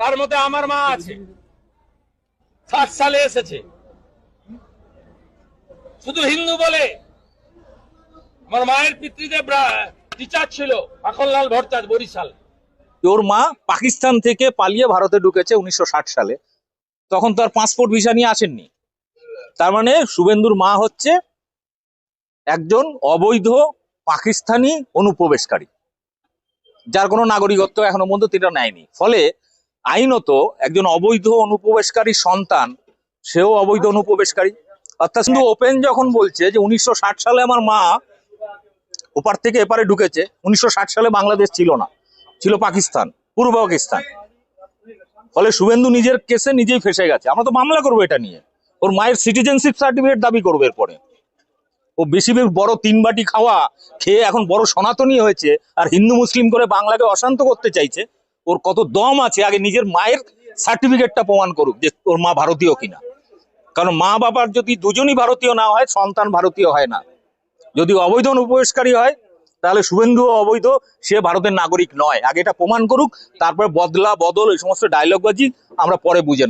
তার মধ্যে আমার মা আছে, 60 সালে এসেছে। শুধু হিন্দু বলে, আমার মায়ের পিতৃদেব টিচার ছিল, মাখনলাল ভট্টাচার্য, বরিশাল। ওর মা পাকিস্তান থেকে পালিয়ে ভারতে ঢুকেছে 1960 সালে। তখন তো আর পাসপোর্ট ভিসা নিয়ে আসেননি। তার মানে শুভেন্দুর মা হচ্ছে একজন অবৈধ পাকিস্তানি অনুপ্রবেশকারী, যার কোনো নাগরিকত্ব এখনো পর্যন্ত তিনি নেয়নি। ফলে আইনত একজন অবৈধ অনুপ্রবেশকারী সন্তান, সেও অবৈধ অনুপ্রবেশকারী। অর্থাৎ কিন্তু ওপেন যখন বলছে যে 1960 সালে আমার মা ওপার থেকে এপারে ঢুকেছে, 1960 সালে বাংলাদেশ ছিল না, ছিল পাকিস্তান, পূর্ব পাকিস্তান। ফলে শুভেন্দু নিজের কেসে নিজেই ফেসে গেছে। আমরা তো মামলা করবো এটা নিয়ে, ওর মায়ের সিটিজেনশিপ সার্টিফিকেট দাবি করবে এরপরে। ও বেশি বড় 3 বাটি খাওয়া খেয়ে এখন বড় সনাতনী হয়েছে, আর হিন্দু মুসলিম করে বাংলাকে অশান্ত করতে চাইছে। ওর কত দম আছে, আগে নিজের মায়ের সার্টিফিকেটটা প্রমাণ করুক যে ওর মা ভারতীয় কিনা। কারণ মা বাবার যদি দুজনই ভারতীয় না হয়, সন্তান ভারতীয় হয় না। যদি অবৈধ অনুপ্রবেশকারী হয়, তাহলে শুভেন্দু অবৈধ, সে ভারতের নাগরিক নয়। আগে এটা প্রমাণ করুক, তারপরে বদলা বদল এই সমস্ত ডায়লগবাজি আমরা পরে বুঝে নেব।